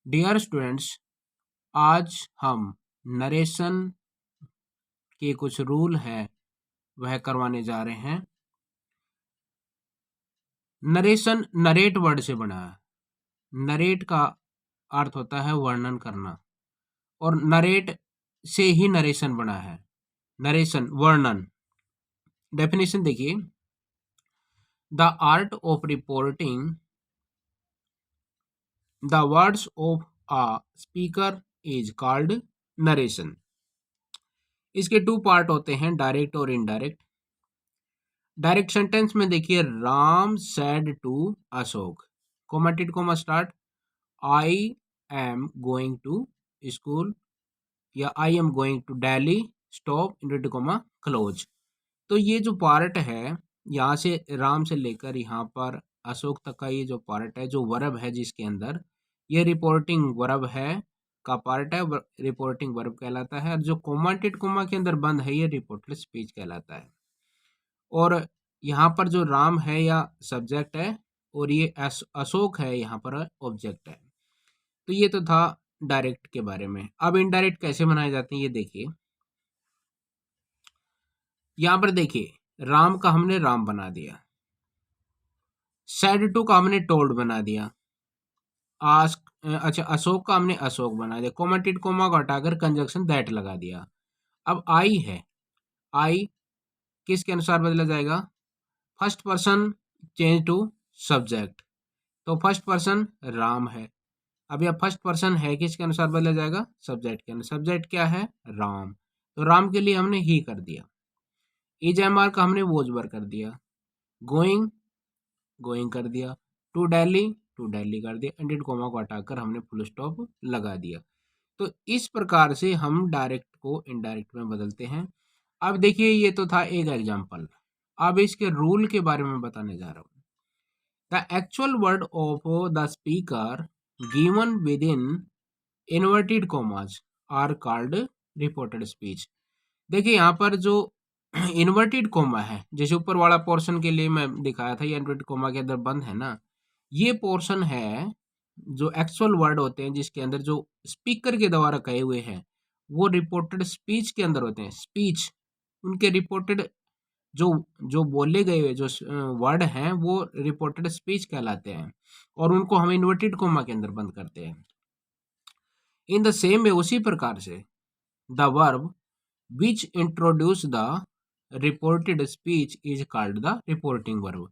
Dear students, आज हम narration के कुछ रूल हैं वह करवाने जा रहे हैं। नरेशन नरेट वर्ड से बना है। नरेट का अर्थ होता है वर्णन करना और नरेट से ही नरेशन बना है। नरेशन वर्णन। डेफिनेशन देखिए, the art of reporting the words of a speaker is called narration. इसके टू पार्ट होते हैं, डायरेक्ट और इनडायरेक्ट। डायरेक्ट सेंटेंस में देखिए, राम सेड टू अशोक, कोमाटिड comma start, I am going to school या I am going to Delhi, stop inverted comma close. तो ये जो पार्ट है, यहाँ से राम से लेकर यहाँ पर अशोक तक का ये जो पार्ट है, जो वर्ब है जिसके अंदर, ये रिपोर्टिंग वर्ब है का पार्ट है, रिपोर्टिंग वर्ब कहलाता है। और जो कोमाटिड कोमा के अंदर बंद है, ये रिपोर्टेड स्पीच कहलाता है। और यहाँ पर जो राम है या सब्जेक्ट है और ये अशोक है यहाँ पर ऑब्जेक्ट है। तो ये तो था डायरेक्ट के बारे में। अब इनडायरेक्ट कैसे बनाए जाते हैं ये देखिए। यहाँ पर देखिए, राम का हमने राम बना दिया, सेड टू का हमने टोल्ड बना दिया, अच्छा अशोक का हमने अशोक बना दिया, कोमाटिड कोमा को हटाकर कंजक्शन दैट लगा दिया। अब आई है, आई किसके अनुसार बदला जाएगा? First person change to subject, तो फर्स्ट पर्सन राम है। अब यह फर्स्ट पर्सन है किसके अनुसार बदला जाएगा? सब्जेक्ट के अनुसार। सब्जेक्ट क्या है? राम। तो राम के लिए हमने ही कर दिया। इज एम आर का हमने वोज वर कर दिया, गोइंग गोइंग कर दिया, टू दिल्ली कर दिया, एंडेड कोमा को हटाकर हमने फुल स्टॉप लगा दिया। तो इस प्रकार से हम डायरेक्ट को इनडायरेक्ट में बदलते हैं। अब देखिए, ये तो था एक एग्जाम्पल। अब इसके रूल के बारे में बताने जा रहा हूँ। The actual word of the speaker given within inverted commas are called reported speech। देखिए यहाँ पर जो इन्वर्टेड कोमा है, जैसे ऊपर वाला पोर्शन के लिए मैं दिखाया था, ये इन्वर्टेड कोमा के अंदर बंद है ना, ये पोर्शन है जो एक्चुअल वर्ड होते हैं जिसके अंदर जो स्पीकर के द्वारा कहे हुए हैं वो रिपोर्टेड स्पीच के अंदर होते हैं। स्पीच उनके रिपोर्टेड जो जो बोले गए हुए जो वर्ड हैं वो रिपोर्टेड स्पीच कहलाते हैं और उनको हम इन्वर्टेड कोमा के अंदर बंद करते हैं। इन द सेम वे, उसी प्रकार से the verb which introduce the reported speech is called the reporting verb.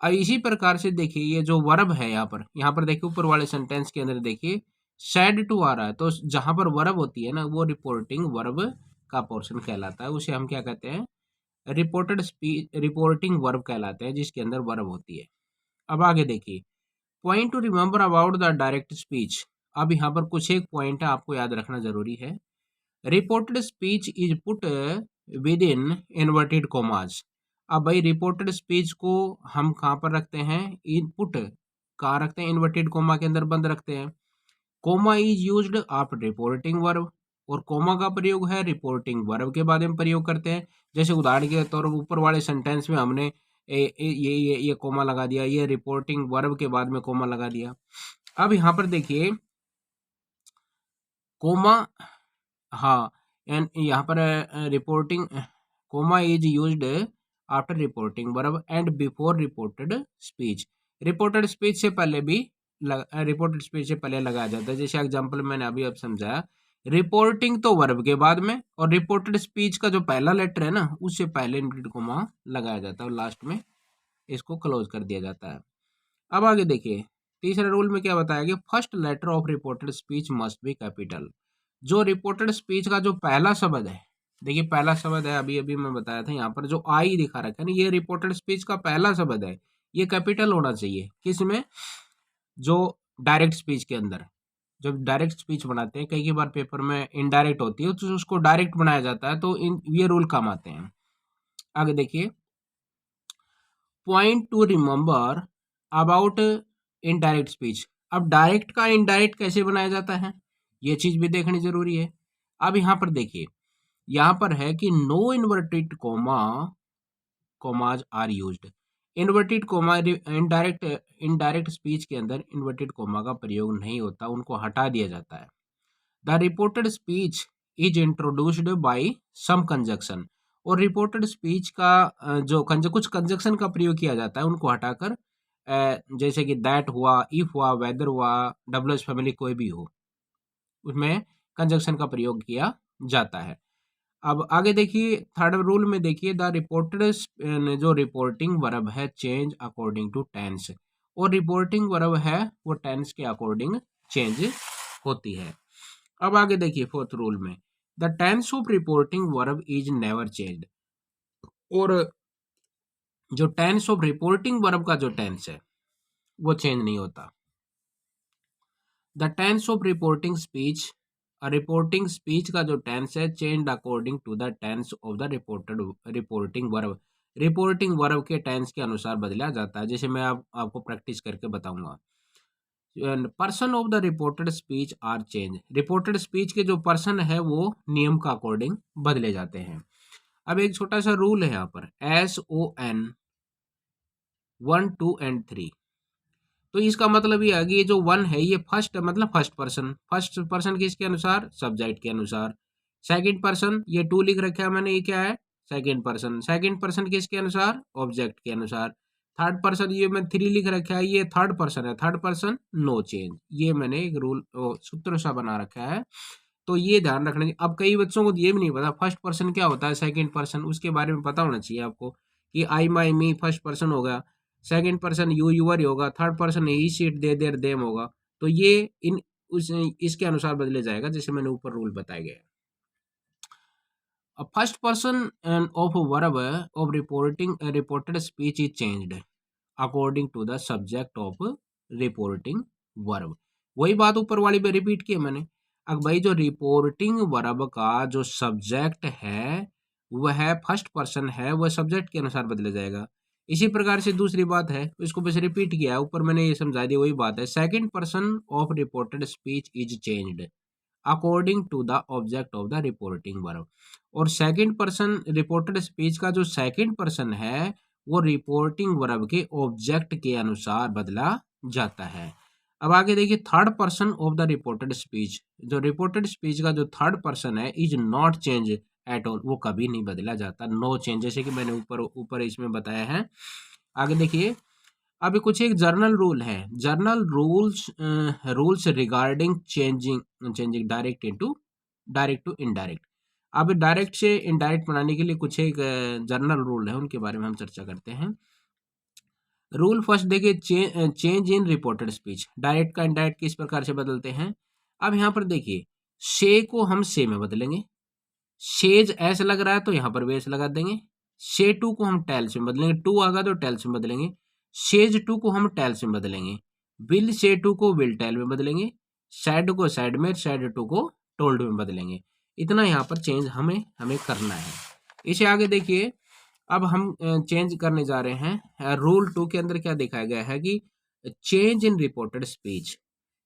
अब इसी प्रकार से देखिए, ये जो वर्ब है यहाँ पर देखिए ऊपर वाले सेंटेंस के अंदर देखिए सैड टू आ रहा है, तो जहां पर वर्ब होती है ना वो रिपोर्टिंग वर्ब का पोर्शन कहलाता है। उसे हम क्या कहते हैं? रिपोर्टेड स्पीच, रिपोर्टिंग वर्ब कहलाते हैं जिसके अंदर वर्ब होती है। अब आगे देखिए, point two remember about the direct speech. अब यहाँ पर कुछ एक पॉइंट है आपको याद रखना जरूरी है। Reported speech is put with in inverted commas. अब भाई रिपोर्टेड स्पीच को हम कहाँ पर रखते हैं? इनपुट कहाँ रखते हैं? इन्वर्टेड कोमा के अंदर बंद रखते हैं। Comma is used after reporting verb, और कोमा का प्रयोग है रिपोर्टिंग वर्ब के बाद में प्रयोग करते हैं। जैसे उदाहरण के तौर पर ऊपर वाले सेंटेंस में हमने ये कोमा लगा दिया, ये रिपोर्टिंग वर्ब के बाद में कोमा लगा दिया। अब यहाँ पर देखिए कोमा, हाँ, एंड यहाँ पर reporting comma is used after reporting verb and before reported speech. Reported speech से पहले भी रिपोर्टेड स्पीच से पहले लगाया जाता है। जैसे एग्जांपल मैंने अभी अब समझाया, रिपोर्टिंग तो वर्ब के बाद में और रिपोर्टेड स्पीच का जो पहला लेटर है ना उससे पहले इनवर्टेड कोमा लगाया जाता है और लास्ट में इसको क्लोज कर दिया जाता है। अब आगे देखिए, तीसरे रूल में क्या बताया गया? First letter of reported speech must be capital. जो रिपोर्टेड स्पीच का जो पहला शब्द है, देखिए पहला शब्द है, अभी अभी मैं बताया था, यहाँ पर जो आई दिखा रखा है ना, ये रिपोर्टेड स्पीच का पहला शब्द है, ये कैपिटल होना चाहिए। किसमें? जो डायरेक्ट स्पीच के अंदर। जब डायरेक्ट स्पीच बनाते हैं, कई बार पेपर में इनडायरेक्ट होती है तो उसको डायरेक्ट बनाया जाता है, तो ये रूल काम आते हैं। आगे देखिए, point two remember about indirect speech. अब डायरेक्ट का इनडायरेक्ट कैसे बनाया जाता है ये चीज भी देखनी जरूरी है। अब यहाँ पर देखिए, यहाँ पर है कि no inverted commas are used inverted comma indirect speech के अंदर इन्वर्टेड कोमा का प्रयोग नहीं होता, उनको हटा दिया जाता है। The reported speech is introduced by some conjunction, और रिपोर्टेड स्पीच का जो कुछ कंजक्शन का प्रयोग किया जाता है उनको हटाकर जैसे कि दैट हुआ, इफ हुआ, वेदर हुआ, डब्ल्यूएच फैमिली कोई भी हो, उसमें कंजक्शन का प्रयोग किया जाता है। अब आगे देखिए थर्ड रूल में देखिए द रिपोर्टेड जो रिपोर्टिंग वर्ब है चेंज अकॉर्डिंग टू टेंस, और रिपोर्टिंग वर्ब है वो टेंस के अकॉर्डिंग चेंज होती है। अब आगे देखिए फोर्थ रूल में the tense of reporting verb is never changed, और जो टेंस ऑफ रिपोर्टिंग वर्ब का जो टेंस है वो चेंज नहीं होता। The tense of reporting speech का जो टेंस है change according to the tense of the reporting verb, reporting verb के टेंस के अनुसार बदला जाता है। जैसे मैं आपको प्रैक्टिस करके बताऊंगा। Person of the reported speech are change, reported speech के जो पर्सन है वो नियम का अकॉर्डिंग बदले जाते हैं। अब एक छोटा सा रूल है यहाँ पर SON 1 2 एंड 3, तो इसका मतलब ये है कि ये जो 1 है ये फर्स्ट मतलब फर्स्ट पर्सन किसके अनुसार, सब्जेक्ट के अनुसार। सेकंड पर्सन ये 2 लिख रखा है मैंने, ये क्या है, सेकंड पर्सन किसके अनुसार, ऑब्जेक्ट के अनुसार। थर्ड पर्सन ये मैं 3 लिख रखा है, ये थर्ड पर्सन है, थर्ड पर्सन नो चेंज, ये मैंने एक रूल सूत्र सा बना रखा है, तो ये ध्यान रखना चाहिए। अब कई बच्चों को ये भी नहीं पता फर्स्ट पर्सन क्या होता है, सेकंड पर्सन, उसके बारे में पता होना चाहिए आपको कि आई माई मी फर्स्ट पर्सन होगा, सेकंड पर्सन यू यूअर होगा, थर्ड पर्सन ही शीट दे देर देम होगा। तो ये इन उस इसके अनुसार बदले जाएगा जैसे मैंने ऊपर रूल बताए गए। First person of verb of reported speech is changed according to the subject of reporting verb. वही बात ऊपर वाली पे रिपीट की मैंने। अब भाई जो रिपोर्टिंग वर्ब का जो सब्जेक्ट है वह फर्स्ट पर्सन है, वह सब्जेक्ट के अनुसार बदला जाएगा। इसी प्रकार से दूसरी बात है, इसको बस रिपीट किया है, ऊपर मैंने ये समझा दिया, वही बात है। Second person of reported speech is changed according to the object of the reporting verb, और सेकंड पर्सन रिपोर्टेड स्पीच का जो सेकंड पर्सन है वो रिपोर्टिंग वर्ब के ऑब्जेक्ट के अनुसार बदला जाता है। अब आगे देखिए third person of the reported speech, जो रिपोर्टेड स्पीच का जो थर्ड पर्सन है is not change at all, वो कभी नहीं बदला जाता, नो चेंज, जैसे कि मैंने ऊपर ऊपर इसमें बताया है। आगे देखिए अभी कुछ एक जर्नल रूल है, general rules regarding changing direct to indirect. अब डायरेक्ट से इनडायरेक्ट बनाने के लिए कुछ एक जर्नल रूल है, उनके बारे में हम चर्चा करते हैं। रूल फर्स्ट देखिए change in reported speech, direct का इनडायरेक्ट किस प्रकार से बदलते हैं। अब यहाँ पर देखिए से को हम से में बदलेंगे, सेज ऐसे लग रहा है तो यहाँ पर भी ऐसे लगा देंगे। से टू को हम टेल्स में बदलेंगे, टू आगा तो टेल्स में बदलेंगे। सेज टू को हम टेल्स में बदलेंगे। विल से टू को विल टेल में बदलेंगे। सैड को सैड में, सैड टू को टोल्ड में बदलेंगे। इतना यहाँ पर चेंज हमें करना है। इसे आगे देखिए अब हम चेंज करने जा रहे हैं। रूल 2 के अंदर क्या दिखाया गया है कि चेंज इन रिपोर्टेड स्पीच,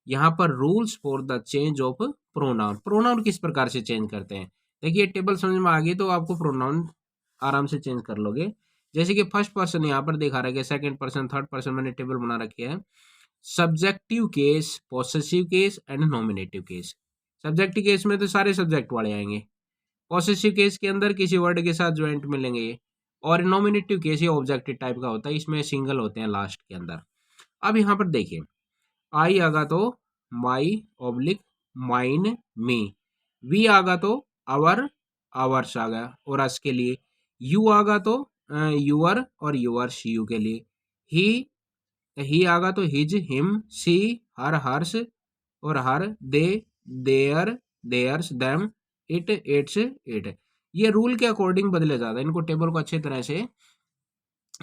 यहाँ पर rules for the change of pronoun, pronoun किस प्रकार से चेंज करते हैं। देखिए टेबल समझ में आ गई तो आपको प्रोनाउन आराम से चेंज कर लोगे। जैसे कि फर्स्ट पर्सन यहाँ पर दिखा रहा है, सेकंड पर्सन, थर्ड पर्सन, मैंने टेबल बना रखी है। Subjective case, possessive case and nominative case. Subjective case में तो सारे सब्जेक्ट वाले आएंगे, पॉसेसिव केस के अंदर किसी वर्ड के साथ ज्वाइंट मिलेंगे ये, और नॉमिनेटिव केस ये ऑब्जेक्टिव टाइप का होता है, इसमें सिंगल होते हैं लास्ट के अंदर। अब यहाँ पर देखिए आई आगा तो माई ऑब्लिक माइन मी, वी आगा तो आवर आवर्स आ गया और अस के लिए, यू आगा तो यूअर और यूअर्स यू के लिए, ही आगा तो हिज हिम सी हर हर्ष और her, they their theirs them, it its it. ये रूल के अकॉर्डिंग बदले जाता है, इनको टेबल को अच्छी तरह से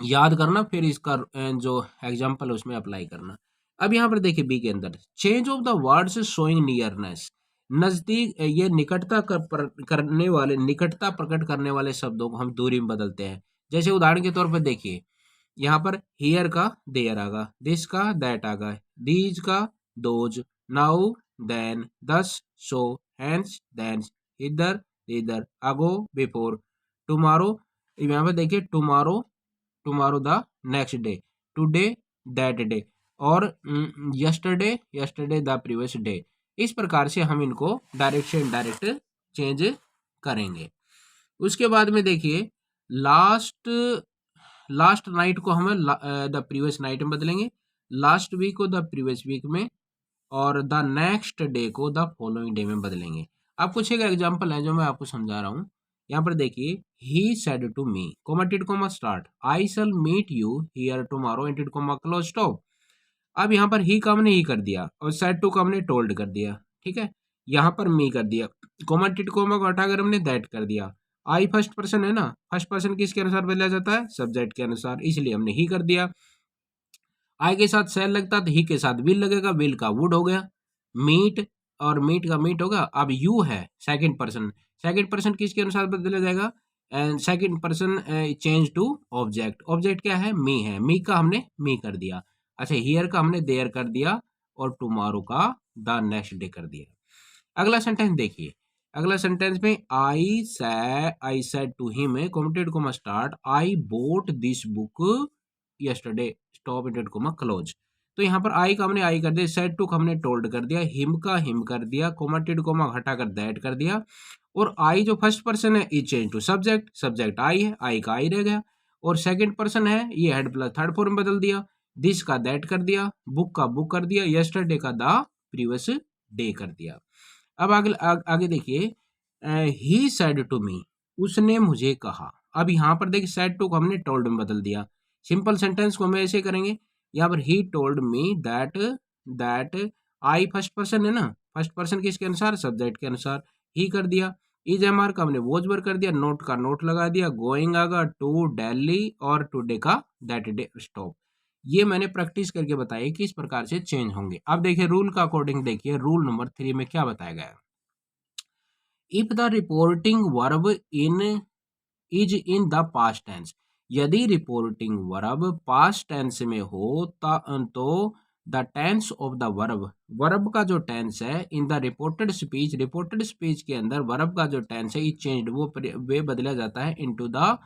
याद करना, फिर इसका जो एग्जाम्पल है उसमें अप्लाई करना। अब यहाँ पर देखिए बी के अंदर change of the words showing nearness, नजदीक, ये करने वाले, निकटता प्रकट करने वाले शब्दों को हम दूरी में बदलते हैं। जैसे उदाहरण के तौर पर देखिए यहाँ पर हियर का देयर आगा, दिस का दैट आगा, दीज का दोज, नाउ देन, दस सो, हैंस देंस, इधर अगो बिफोर, टुमारो, यहाँ पे देखिए tomorrow the next day, today that day, और yesterday yesterday the previous day. इस प्रकार से हम इनको डायरेक्ट से इनडायरेक्ट चेंज करेंगे। उसके बाद में देखिए लास्ट लास्ट नाइट को हम द प्रीवियस नाइट में बदलेंगे, लास्ट वीक को द प्रीवियस वीक में, और द नेक्स्ट डे को द फॉलोइंग डे में बदलेंगे। अब कुछ एक एग्जांपल है जो मैं आपको समझा रहा हूँ। यहाँ पर देखिए, he said to me, comma टिड comma start, I shall meet you here tomorrow inverted comma close stop. अब यहाँ पर ही का हमने ही कर दिया और सेड टू का हमने टोल्ड कर दिया, ठीक है। यहाँ पर मी कर दिया, कोमा टिड कोमा को हटाकर हमने दैट कर दिया। आई फर्स्ट पर्सन है ना, फर्स्ट पर्सन किसके अनुसार बदला जाता है, सब्जेक्ट के अनुसार, इसलिए हमने ही कर दिया। आई के साथ सेल लगता तो ही के साथ विल लगेगा, विल का वुड हो गया। मीट और मीट का मीट होगा। अब यू है सेकंड पर्सन, सेकंड पर्सन किसके अनुसार बदला जाएगा, and second person change to object, object क्या है, मी है, मी का हमने मी कर दिया। अच्छा, हियर का हमने देयर कर दिया, और टुमारो का द नेक्स्ट डे कर दिया। अगला सेंटेंस देखिए, अगला सेंटेंस में आई सेड टू हिम कॉमेटेड comma start, I bought this book yesterday stop inverted comma close. तो यहाँ पर आई का हमने आई कर दिया, सेड टू का हमने टोल्ड कर दिया, हिम का हिम कर दिया, कोमाटेड कोमा हटाकर दैट कर दिया, और आई जो फर्स्ट पर्सन है is change to subject, subject I है, आई का आई रह गया, और सेकंड पर्सन है ये हेड प्लस थर्ड फॉर्म बदल दिया, दिस का दैट कर दिया, बुक का बुक कर दिया, यस्टरडे का द प्रीवियस डे कर दिया। अब आगे देखिए, ही सेड टू मी, उसने मुझे कहा। अब यहाँ पर देखिए सेड टू को हमने टोल्ड में बदल दिया। सिंपल सेंटेंस को हम ऐसे करेंगे, यहाँ पर ही told me that I first person है ना, फर्स्ट पर्सन किसके अनुसार, सब्जेक्ट के अनुसार, ही कर दिया। इज एम आर का हमने वॉज वर कर दिया, नोट का नोट लगा दिया, गोइंग आगा टू दिल्ली, और टुडे का दैट डे स्टॉप। ये मैंने प्रैक्टिस करके बताया कि इस प्रकार से चेंज होंगे। अब देखिए रूल का अकॉर्डिंग, देखिए रूल नंबर 3 में क्या बताया गया है। If the reporting verb in is in the past tense, यदि रिपोर्टिंग वर्ब पास्ट टेंस में हो तो the tense of the verb, verb का जो टेंस है इन द रिपोर्टेड स्पीच के अंदर वर्ब का जो टेंस है इज चेंज्ड, वो वे बदला जाता है into the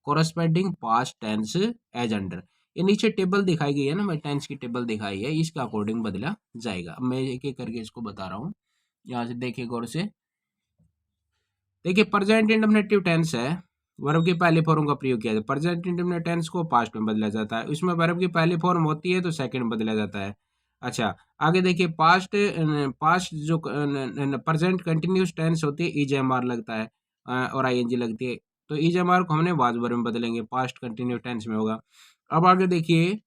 corresponding past tense as under. ये नीचे टेबल दिखाई गई है ना, मैं टेंस की टेबल दिखाई है, इसके अकॉर्डिंग बदला जाएगा। अब मैं एक एक करके इसको बता रहा हूँ, यहाँ से देखिए गौर से। देखिए प्रेजेंट इंडेफिनिटिव टेंस है, वर्ब की पहली फॉर्म का प्रयोग किया जाता है। प्रेजेंट इंडेफिनिट टेंस को पास्ट में बदला जाता है, उसमें वर्ब की पहली फॉर्म होती है तो सेकंड में बदला जाता है। अच्छा, आगे देखिए पास्ट जो प्रेजेंट कंटिन्यूस टेंस होती है इज एम आर लगता है और आईएनजी लगती है, तो इज एम आर को हमने वाज वर्ब में बदलेंगे, पास्ट कंटिन्यूस टेंस में होगा। अब आगे देखिए,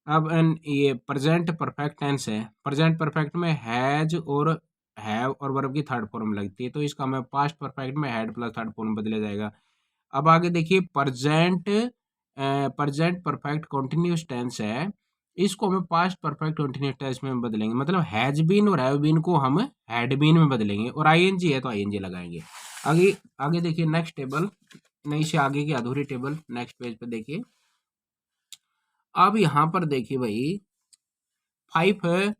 अब ये प्रेजेंट परफेक्ट टेंस है, प्रेजेंट परफेक्ट में हैज और हैव और वर्ब की थर्ड फॉर्म लगती है, तो इसका हमें पास्ट परफेक्ट में हैड प्लस थर्ड फॉर्म बदला जाएगा। अब आगे देखिए प्रेजेंट परफेक्ट कंटिन्यूस टेंस है, इसको हमें पास्ट परफेक्ट कंटिन्यूस टेंस में बदलेंगे, मतलब हैज बीन और हैव बीन को हम हैड बीन में बदलेंगे, और आईएनजी है तो आईएनजी लगाएंगे। आगे आगे देखिए नेक्स्ट टेबल, नई से आगे की अधूरी टेबल नेक्स्ट पेज पे देखिए। अब यहाँ पर देखिए भाई 5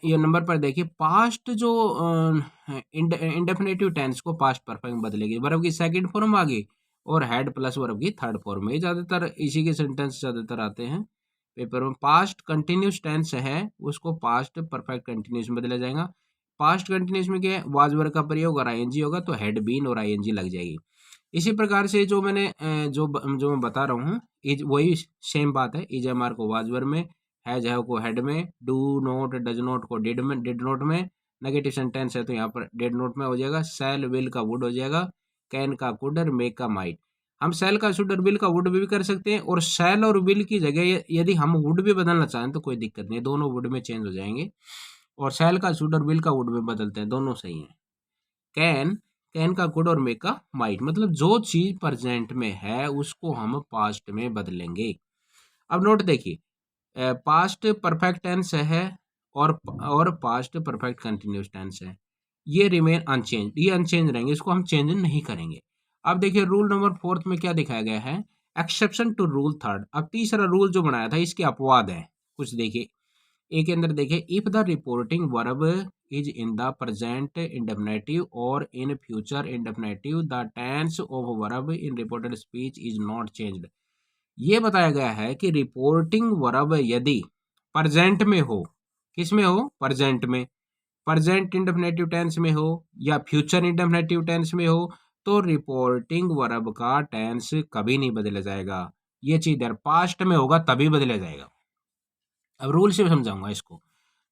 ये नंबर पर देखिए, पास्ट जो इंडेफिनेटिव टेंस को पास्ट परफेक्ट में बदलेगी, वर्ब की सेकंड फॉर्म आ गई और हेड प्लस वर्ब की थर्ड फॉर्म में, ज़्यादातर इसी के सेंटेंस ज़्यादातर आते हैं पेपर में। पास्ट कंटिन्यूस टेंस है उसको पास्ट परफेक्ट कंटिन्यूस में बदला जाएगा। पास्ट कंटिन्यूस में क्या है, वाज वर्ब का प्रयोग और आईएनजी होगा तो हेड बीन और आईएनजी लग जाएगी। इसी प्रकार से जो मैंने जो मैं बता रहा हूँ इज वही सेम बात है, इज एम आर को वाज वर्ब में, हैज हैव को हेड में, डू नोट डज नोट को डिड में, डिड नोट में, नेगेटिव सेंटेंस है तो यहाँ पर डिड नोट में हो जाएगा, सेल विल का वुड हो जाएगा, कैन का कुड और मेक का माइट। हम सेल का शुड और विल का वुड भी कर सकते हैं, और सेल और विल की जगह यदि हम वुड भी बदलना चाहें तो कोई दिक्कत नहीं है, दोनों वुड में चेंज हो जाएंगे, और सेल का शुड और विल का वुड में बदलते हैं, दोनों सही है। कैन कैन का कुड और मेक का माइट, मतलब जो चीज प्रेजेंट में है उसको हम पास्ट में बदलेंगे। अब नोट देखिए, पास्ट परफेक्ट टेंस है और पास्ट परफेक्ट कंटिन्यूस टेंस है, ये रिमेन अनचेंज, ये अनचेंज रहेंगे, इसको हम चेंज नहीं करेंगे। अब देखिए रूल नंबर 4 में क्या दिखाया गया है, एक्सेप्शन टू रूल 3। अब तीसरा रूल जो बनाया था इसके अपवाद है कुछ, देखिए ए के अंदर देखिए, if the reporting verb is in the present indefinite और in future indefinite the tense of verb in reported speech is not changed. ये बताया गया है कि रिपोर्टिंग वर्ब यदि प्रेजेंट में हो, किस में हो, प्रेजेंट में, प्रेजेंट इंडेफिनेटिव टेंस में हो या फ्यूचर इंडेफिनेटिव टेंस में हो, तो रिपोर्टिंग वर्ब का टेंस कभी नहीं बदला जाएगा। ये चीज यार पास्ट में होगा तभी बदला जाएगा। अब रूल से समझाऊंगा इसको।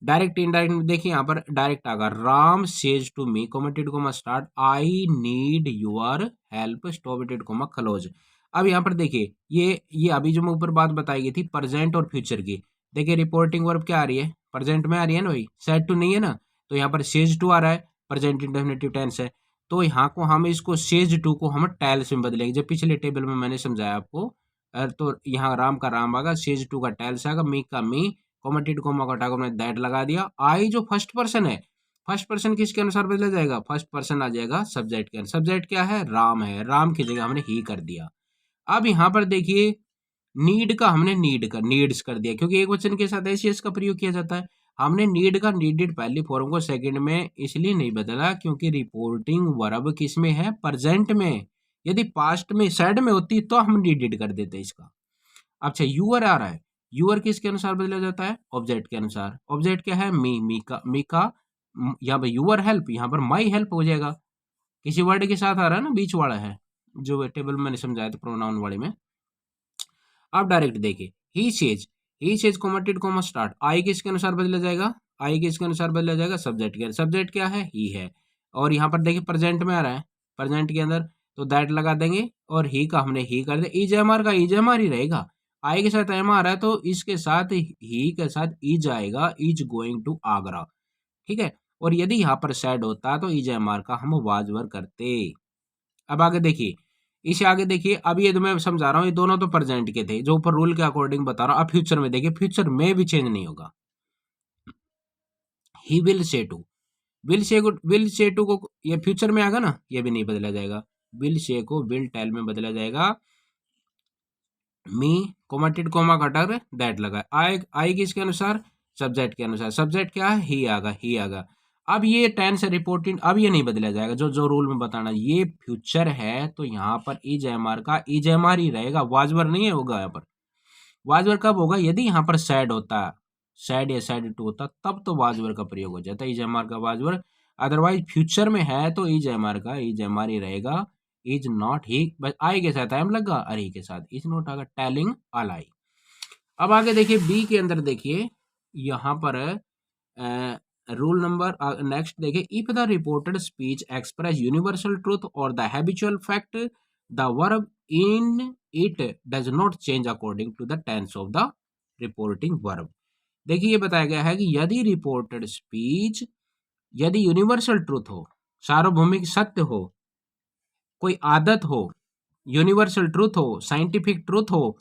डायरेक्ट इनडायरेक्ट में देखिए, यहाँ पर डायरेक्ट आगा, राम सेज टू मी कॉमेटेड comma start, I need your help stop inverted comma close. अब यहाँ पर देखिए ये अभी जो मैं ऊपर बात बताई गई थी प्रेजेंट और फ्यूचर की, देखिए रिपोर्टिंग वर्ब क्या आ रही है, प्रेजेंट में आ रही है ना भाई, सेड टू नहीं है ना, तो यहाँ पर सेज टू आ रहा है, प्रेजेंट इंडेफिनिटिव टेंस है, तो यहाँ को हम इसको सेज टू को हम टेल्स में बदलेंगे। जब पिछले टेबल में मैंने समझाया आपको, तो यहाँ राम का राम आगा, सेज टू का टेल्स आएगा, मी का मी, कॉमेटेड कोमा को हटाकर हमने दैट लगा दिया। आई जो फर्स्ट पर्सन है, फर्स्ट पर्सन किसके अनुसार बदला जाएगा, फर्स्ट पर्सन आ जाएगा सब्जेक्ट के अनुसार। सब्जेक्ट क्या है, राम है, राम की जगह हमने ही कर दिया। अब यहाँ पर देखिए नीड का हमने नीड्स कर दिया, क्योंकि एक वचन के साथ एस का प्रयोग किया जाता है। हमने नीड का नीडेड पहली फॉर्म को सेकंड में इसलिए नहीं बदला क्योंकि रिपोर्टिंग वर्ब किस में है, प्रेजेंट में। यदि पास्ट में सैड में होती तो हम नीडेड कर देते इसका। अच्छा यूअर आ रहा है, यूअर किसके अनुसार बदला जाता है, ऑब्जेक्ट के अनुसार। ऑब्जेक्ट क्या है, मी का यहाँ पर यूअर हेल्प, यहाँ पर माई हेल्प हो जाएगा, किसी वर्ड के साथ आ रहा है ना, बीच वाला है, जो टेबल में मैंने समझाया था प्रोनाउन वाले में। अब डायरेक्ट देखिए, ही सेज कॉमेटेड कॉमा स्टार्ट, आई किसके अनुसार बदला जाएगा, आई किसके अनुसार बदला जाएगा, सब्जेक्ट के। सब्जेक्ट क्या है, ही है, और यहाँ पर देखिए प्रेजेंट में आ रहा है, प्रेजेंट के अंदर तो दैट लगा देंगे, और ही का हमने ही कर दिया। इजएमआर का इजएमआर ही रहेगा, आई के साथ एम आ रहा है तो इसके साथ ही के साथ इज आएगा, इज गोइंग टू आगरा, ठीक है। और यदि यहाँ पर सैड होता तो इजएमआर का हम वाजवर करते। अब आगे देखिए, इसे आगे देखिए, अब ये तो मैं समझा रहा हूँ, ये दोनों तो प्रेजेंट के थे जो ऊपर रूल के अकॉर्डिंग बता रहा हूँ। अब फ्यूचर में देखिए, फ्यूचर में भी चेंज नहीं होगा। He will say to, will say to को ये फ्यूचर में आएगा ना, ये भी नहीं बदला जाएगा, विल से को विल टेल में बदला जाएगा। मी कोमाटेड कोमा कटर दैट लगा, आई किसके अनुसार, सब्जेक्ट के अनुसार। सब्जेक्ट क्या है, ही आगा, ही आगा। अब ये टेंस रिपोर्टिंग, अब ये नहीं बदला जाएगा, जो जो रूल में बताना, ये फ्यूचर है तो यहाँ पर इज एम आर का इज एम आर ही रहेगा, वाजवर नहीं होगा यहाँ पर। वाजवर कब होगा, यदि यहाँ पर सैड होता, सैड या सैड टू होता, तब तो वाजवर का प्रयोग हो जाता है, इज एम आर का वाजवर। अदरवाइज फ्यूचर में है तो इज एम आर का इज एम आर ही रहेगा। इज नॉट ही, बस आई के साथ एम लगा, और ही के साथ इज नॉट आगा, टेलिंग अलाई। अब आगे देखिए बी के अंदर देखिए, यहाँ पर रूल नंबर नेक्स्ट देखिए, if the reported speech express universal truth और the habitual fact, the verb in it does not change according to the tense of the reporting verb. देखिए ये बताया गया है कि यदि रिपोर्टेड स्पीच, यदि यूनिवर्सल ट्रूथ हो, सार्वभौमिक सत्य हो, कोई आदत हो, यूनिवर्सल ट्रूथ हो, साइंटिफिक ट्रूथ हो,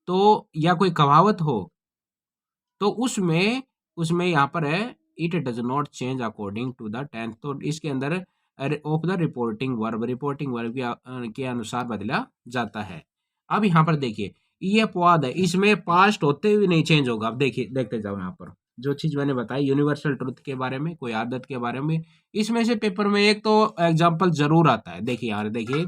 तो या कोई कहावत हो, तो उसमें उसमें यहाँ पर है it does not change according to the tense, तो इसके अंदर ऑफ द रिपोर्टिंग वर्ब के अनुसार बदला जाता है। अब यहाँ पर देखिए, ये अपवाद है, इसमें पास्ट होते हुए नहीं चेंज होगा। अब देखिए, देखते जाओ यहाँ पर जो चीज मैंने बताई यूनिवर्सल ट्रुथ के बारे में, कोई आदत के बारे में, इसमें से पेपर में एक तो एग्जाम्पल जरूर आता है। देखिए यहाँ देखिए,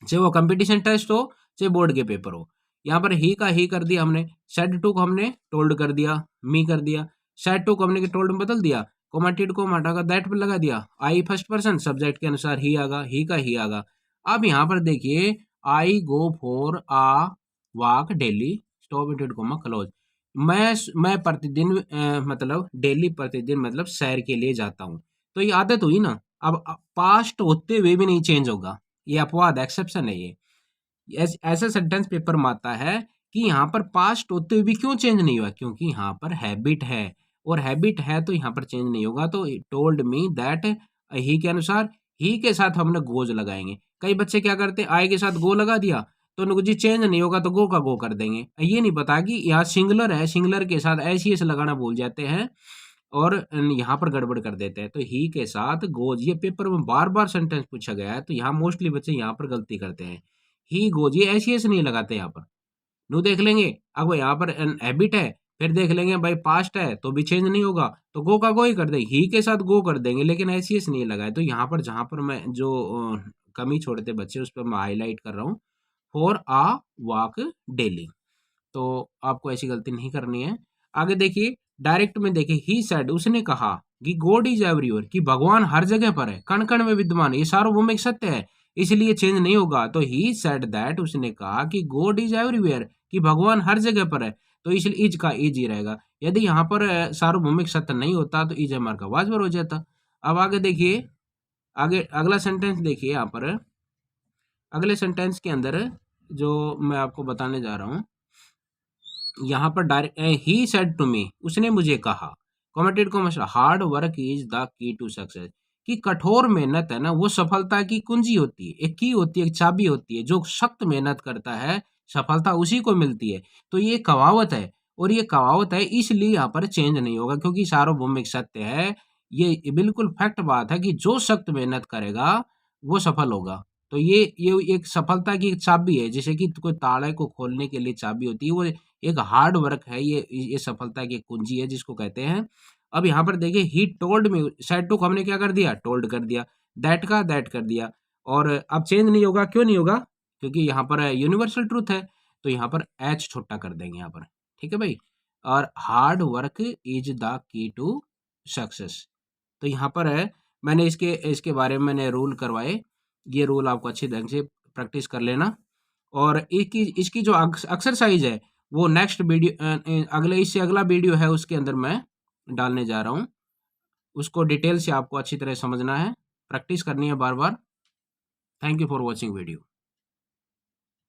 चाहे वो कंपटीशन टेस्ट हो चाहे बोर्ड के पेपर हो, यहाँ पर ही का ही कर दिया हमने, सेड टू को हमने टोल्ड कर दिया, मी कर दिया, सेड टू को हमने टोल्ड में बदल दिया, कोमाटेड को हटाकर दैट पे लगा दिया, आई फर्स्ट पर्सन सब्जेक्ट के अनुसार ही आगा, ही का ही आगा। अब यहाँ पर देखिए, I go for a walk daily stop comma close, मैं प्रतिदिन मतलब डेली प्रतिदिन मतलब सैर के लिए जाता हूँ, तो ये आदत हुई ना। अब पास्ट होते हुए भी नहीं चेंज होगा, ये अपवाद एक्सेप्शन है ये। ऐसा सेंटेंस पेपर में आता है कि यहाँ पर पास्ट होते हुए भी क्यों चेंज नहीं हुआ, क्योंकि यहाँ पर हैबिट है, और हैबिट है तो यहाँ पर चेंज नहीं होगा। तो टोल्ड मी दैट, ही के अनुसार ही के साथ हमने गोज लगाएंगे। कई बच्चे क्या करते हैं, आई के साथ गो लगा दिया तो उनको जी चेंज नहीं होगा तो गो का गो कर देंगे, ये नहीं पता कि यहाँ सिंगुलर है, सिंगुलर के साथ ऐसी ऐसे लगाना भूल जाते हैं और यहाँ पर गड़बड़ कर देते हैं। तो ही के साथ गोज, ये पेपर में बार बार सेंटेंस पूछा गया है, तो यहाँ मोस्टली बच्चे यहाँ पर गलती करते हैं। ही गोज, ये ऐसी ऐसे नहीं लगाते यहाँ पर। नो देख लेंगे, अब यहाँ पर हैबिट है, फिर देख लेंगे भाई पास्ट है तो भी चेंज नहीं होगा तो गो का गो ही कर देंगे, ही के साथ गो कर देंगे, लेकिन ऐसी नहीं लगाए। तो यहाँ पर जहाँ पर मैं जो कमी छोड़ते बच्चे उस पर मैं हाईलाइट कर रहा हूँ, फॉर आ वॉक डेली। तो आपको ऐसी गलती नहीं करनी है। आगे देखिए, डायरेक्ट में देखिए, ही सेड, उसने कहा कि गॉड इज एवरीवेयर, कि भगवान हर जगह पर है, कण कण में विद्यमान, ये सार्वभौमिक सत्य है, इसलिए चेंज नहीं होगा। तो ही सेड दैट, उसने कहा कि गॉड इज एवरीवेयर, कि भगवान हर जगह पर है, तो इसलिए इज का इज ही रहेगा। यदि यहाँ पर सार्वभौमिक सत्य नहीं होता तो इज हमारा का वाज पर हो जाता। अब आगे देखिए, आगे अगला सेंटेंस देखिए, यहाँ पर अगले सेंटेंस के अंदर जो मैं आपको बताने जा रहा हूँ, यहाँ पर direct, he said to me, उसने मुझे कहा, कॉमेंटेड को मसला, hard work is the key to success, कि कठोर मेहनत है ना वो सफलता की कुंजी होती है, एक की होती है, एक चाबी होती है, जो सख्त मेहनत करता है सफलता उसी को मिलती है। तो ये कहावत है, और ये कहावत है इसलिए यहाँ पर चेंज नहीं होगा, क्योंकि सार्वभौमिक सत्य है। ये बिल्कुल फैक्ट बात है कि जो सख्त मेहनत करेगा वो सफल होगा। तो ये एक सफलता की चाबी है, जैसे कि कोई ताले को खोलने के लिए चाबी होती है, वो एक हार्ड वर्क है, ये सफलता की कुंजी है जिसको कहते हैं। अब यहाँ पर देखिए, he told me, said to को हमने क्या कर दिया, टोल्ड कर दिया, दैट का दैट कर दिया, और अब चेंज नहीं होगा। क्यों नहीं होगा? क्योंकि यहाँ पर यूनिवर्सल ट्रूथ है, तो यहाँ पर एच छोटा कर देंगे यहाँ पर। ठीक है भाई। और hard work is the key to success, तो यहाँ पर है, मैंने इसके इसके बारे में मैंने रूल करवाए, ये रूल आपको अच्छी ढंग से प्रैक्टिस कर लेना। और इसकी इसकी जो एक्सरसाइज है वो नेक्स्ट वीडियो, अगले इससे अगला वीडियो है उसके अंदर मैं डालने जा रहा हूँ, उसको डिटेल से आपको अच्छी तरह समझना है, प्रैक्टिस करनी है बार बार। Thank you for watching video.